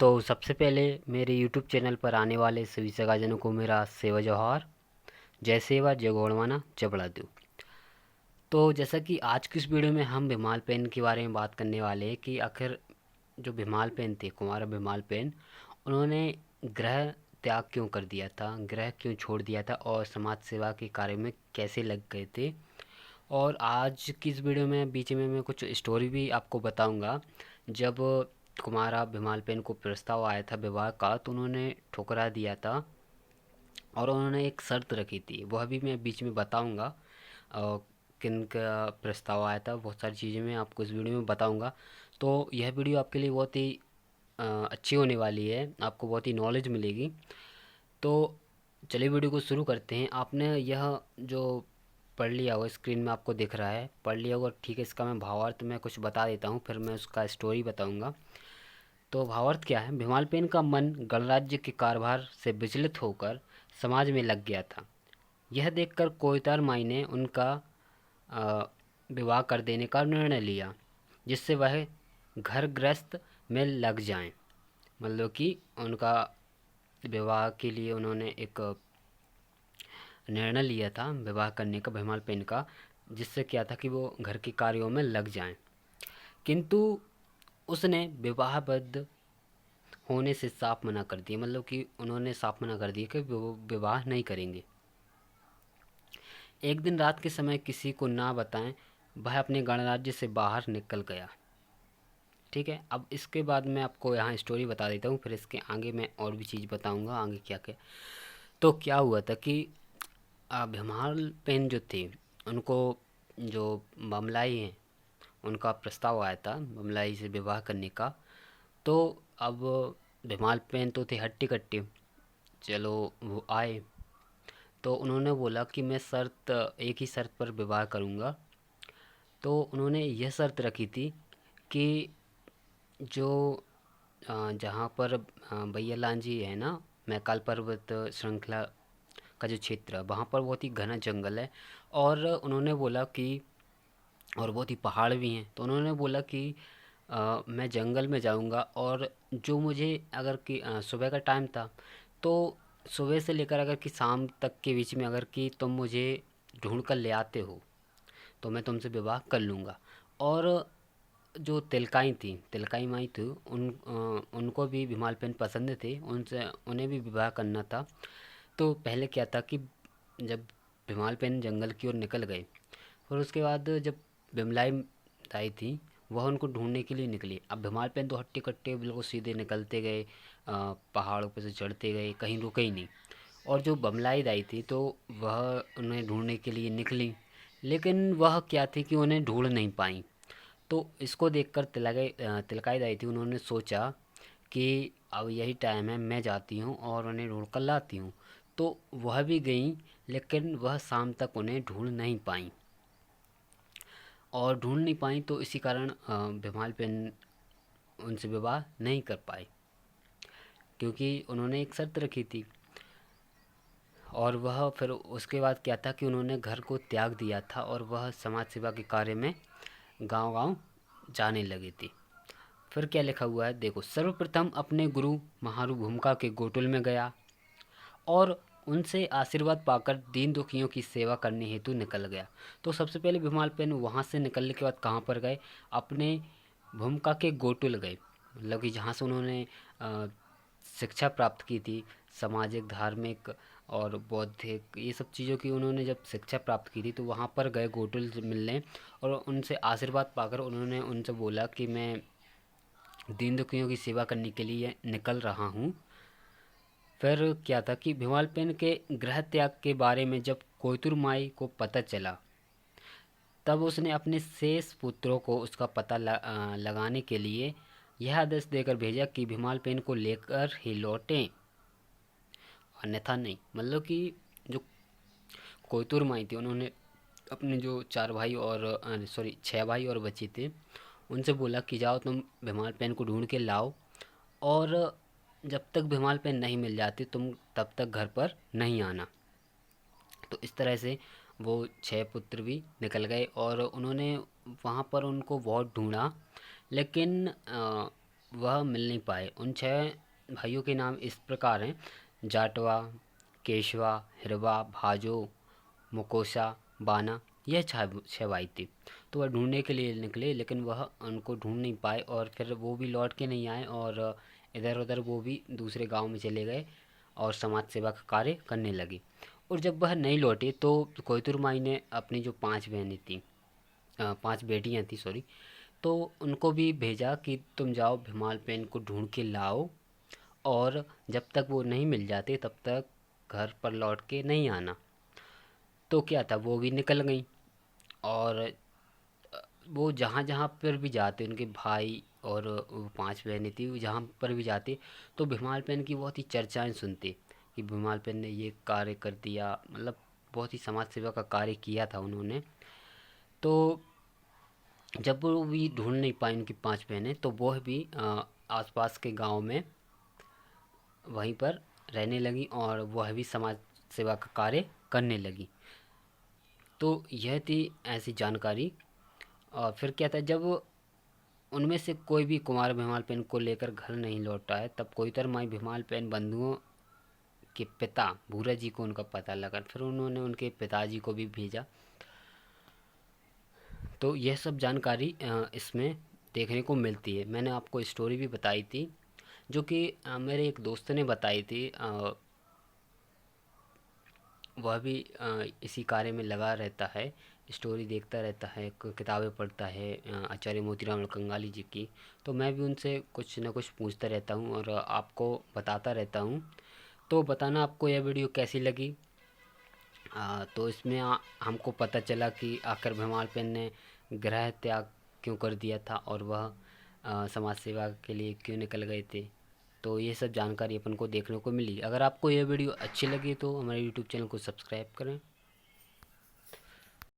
तो सबसे पहले मेरे यूट्यूब चैनल पर आने वाले सभी सगाजनों को मेरा सेवा जोहार। जय सेवा जय गौड़वाना जय बड़ादू। तो जैसा कि आज की इस वीडियो में हम भीमाल पेन के बारे में बात करने वाले हैं कि आखिर जो भीमाल पेन थे, कुमार भीमाल पेन, उन्होंने ग्रह त्याग क्यों कर दिया था, ग्रह क्यों छोड़ दिया था और समाज सेवा के कार्य में कैसे लग गए थे। और आज की इस वीडियो में बीच में मैं कुछ स्टोरी भी आपको बताऊंगा। जब कुमारा भीमाल पेन को प्रस्ताव आया था विवाह का तो उन्होंने ठुकरा दिया था और उन्होंने एक शर्त रखी थी, वह भी मैं बीच में बताऊंगा। किन का प्रस्ताव आया था, बहुत सारी चीज़ें मैं आपको इस वीडियो में बताऊंगा। तो यह वीडियो आपके लिए बहुत ही अच्छी होने वाली है, आपको बहुत ही नॉलेज मिलेगी। तो चलिए वीडियो को शुरू करते हैं। आपने यह जो पढ़ लिया होगा, स्क्रीन में आपको दिख रहा है, पढ़ लिया होगा, ठीक है। इसका मैं भावार्थ मैं कुछ बता देता हूँ, फिर मैं उसका स्टोरी बताऊँगा। तो भावार्थ क्या है? भीमालपेन का मन गणराज्य के कारभार से विचलित होकर समाज में लग गया था। यह देखकर कोयतार माई ने उनका अ, विवाह कर देने का निर्णय लिया, जिससे वह घर गृहस्थ में लग जाएं। मतलब कि उनका विवाह के लिए उन्होंने एक निर्णय लिया था विवाह करने का भीमालपेन का, जिससे क्या था कि वो घर के कार्यों में लग जाएं। किंतु उसने विवाहबद्ध होने से साफ मना कर दिया, मतलब कि उन्होंने साफ मना कर दिया कि वो विवाह नहीं करेंगे। एक दिन रात के समय किसी को ना बताएं वह अपने गणराज्य से बाहर निकल गया। ठीक है, अब इसके बाद मैं आपको यहाँ स्टोरी बता देता हूँ, फिर इसके आगे मैं और भी चीज़ बताऊँगा आगे क्या क्या। तो क्या हुआ था कि भीमाल पेन जो थे, उनको जो बमलाई हैं उनका प्रस्ताव आया था बमलाई से विवाह करने का। तो अब भीमाल पेन तो थे हट्टी कट्टी, चलो वो आए। तो उन्होंने बोला कि मैं शर्त, एक ही शर्त पर विवाह करूँगा। तो उन्होंने यह शर्त रखी थी कि जो जहाँ पर भैया लांजी है ना, मैकाल पर्वत श्रृंखला का जो क्षेत्र है वहाँ पर बहुत ही घना जंगल है। और उन्होंने बोला कि और बहुत ही पहाड़ भी हैं। तो उन्होंने बोला कि मैं जंगल में जाऊंगा और जो मुझे अगर कि सुबह का टाइम था, तो सुबह से लेकर अगर कि शाम तक के बीच में अगर कि तुम मुझे ढूंढ कर ले आते हो तो मैं तुमसे विवाह कर लूँगा। और जो तिलकाई थी, तिलकाई माई थी, उनको भी भीमाल पेन पसंद थे, उनसे उन्हें भी विवाह करना था। तो पहले क्या था कि जब भीमाल पेन जंगल की ओर निकल गए, फिर उसके बाद जब बिमलाई आई थी वह उनको ढूंढने के लिए निकली। अब भीमाल पेन तो हट्टे कट्टे बिल्कुल सीधे निकलते गए, पहाड़ों पर से चढ़ते गए, कहीं रुके ही नहीं। और जो बमलाई दाई थी तो वह उन्हें ढूंढने के लिए निकली, लेकिन वह क्या थी कि उन्हें ढूंढ नहीं पाई। तो इसको देखकर तिलकाई दाई थी, उन्होंने सोचा कि अब यही टाइम है, मैं जाती हूँ और उन्हें ढूंढ कर लाती हूँ। तो वह भी गई, लेकिन वह शाम तक उन्हें ढूंढ नहीं पाई। और ढूंढ नहीं पाई तो इसी कारण भीमाल पेन उनसे विवाह नहीं कर पाए, क्योंकि उन्होंने एक शर्त रखी थी। और वह फिर उसके बाद क्या था कि उन्होंने घर को त्याग दिया था और वह समाज सेवा के कार्य में गांव-गांव जाने लगी थी। फिर क्या लिखा हुआ है देखो, सर्वप्रथम अपने गुरु महारु भूमिका के गोकुल में गया और उनसे आशीर्वाद पाकर दीन दुखियों की सेवा करने हेतु निकल गया। तो सबसे पहले भीमाल पेन वहाँ से निकलने के बाद कहाँ पर गए? अपने भूमिका के गोकुल गए, मतलब कि जहाँ से उन्होंने अ, शिक्षा प्राप्त की थी, सामाजिक, धार्मिक और बौद्धिक, ये सब चीज़ों की उन्होंने जब शिक्षा प्राप्त की थी तो वहाँ पर गए गोकुल से मिलने। और उनसे आशीर्वाद पाकर उन्होंने उनसे बोला कि मैं दीन दुखियों की सेवा करने के लिए निकल रहा हूँ। फिर क्या था कि भीमाल पेन के गृह त्याग के बारे में जब कोयतुर माई को पता चला, तब उसने अपने शेष पुत्रों को उसका पता लगाने के लिए यह आदेश देकर भेजा कि भीमाल पेन को लेकर ही लौटें, अन्यथा नहीं। मतलब कि जो कोयतुर माई थी उन्होंने अपने जो चार भाई और सॉरी 6 भाई और बच्चे थे, उनसे बोला कि जाओ तुम भीमाल पेन को ढूंढ के लाओ, और जब तक भीमाल पेन नहीं मिल जाती तुम तब तक घर पर नहीं आना। तो इस तरह से वो 6 पुत्र भी निकल गए और उन्होंने वहाँ पर उनको बहुत ढूंढा, लेकिन वह मिल नहीं पाए। उन 6 भाइयों के नाम इस प्रकार हैं: जाटवा, केशवा, हिरवा, भाजो, मुकोसा, बाना। यह 6 भाई थे। तो वह ढूंढने के लिए निकले, लेकिन वह उनको ढूंढ नहीं पाए और फिर वो भी लौट के नहीं आए, और इधर उधर वो भी दूसरे गांव में चले गए और समाज सेवा का कार्य करने लगे। और जब वह नहीं लौटे तो कोयतुर माई ने अपनी जो 5 बहनें थीं, 5 बेटियां थी, सॉरी, तो उनको भी भेजा कि तुम जाओ भिमाल पेन को ढूंढ के लाओ, और जब तक वो नहीं मिल जाते तब तक घर पर लौट के नहीं आना। तो क्या था, वो भी निकल गई, और वो जहाँ जहाँ पर भी जाते, उनके भाई और वो 5 बहनें थी, वो जहाँ पर भी जाते तो भीमाल पेन की बहुत ही चर्चाएं सुनते कि भीमाल पेन ने ये कार्य कर दिया, मतलब बहुत ही समाज सेवा का कार्य किया था उन्होंने। तो जब वो भी ढूंढ नहीं पाई उनकी 5 बहनें, तो वह भी आसपास के गांव में वहीं पर रहने लगी और वह भी समाज सेवा का कार्य करने लगी। तो यह थी ऐसी जानकारी। और फिर क्या था, जब उनमें से कोई भी कुमार भीमाल पेन को लेकर घर नहीं लौटा है, तब कोइतर माई भीमाल पेन बंधुओं के पिता भूरा जी को उनका पता लगा। फिर उन्होंने उनके पिताजी को भी भेजा। तो यह सब जानकारी इसमें देखने को मिलती है। मैंने आपको स्टोरी भी बताई थी, जो कि मेरे एक दोस्त ने बताई थी। वह भी इसी कार्य में लगा रहता है, स्टोरी देखता रहता है, किताबें पढ़ता है आचार्य मोतीराम कंगाली जी की। तो मैं भी उनसे कुछ न कुछ पूछता रहता हूँ और आपको बताता रहता हूँ। तो बताना आपको यह वीडियो कैसी लगी। तो इसमें हमको पता चला कि आखिर भीमाल पेन ने गृह त्याग क्यों कर दिया था, और वह समाज सेवा के लिए क्यों निकल गए थे। तो ये सब जानकारी अपन को देखने को मिली। अगर आपको यह वीडियो अच्छी लगी तो हमारे यूट्यूब चैनल को सब्सक्राइब करें।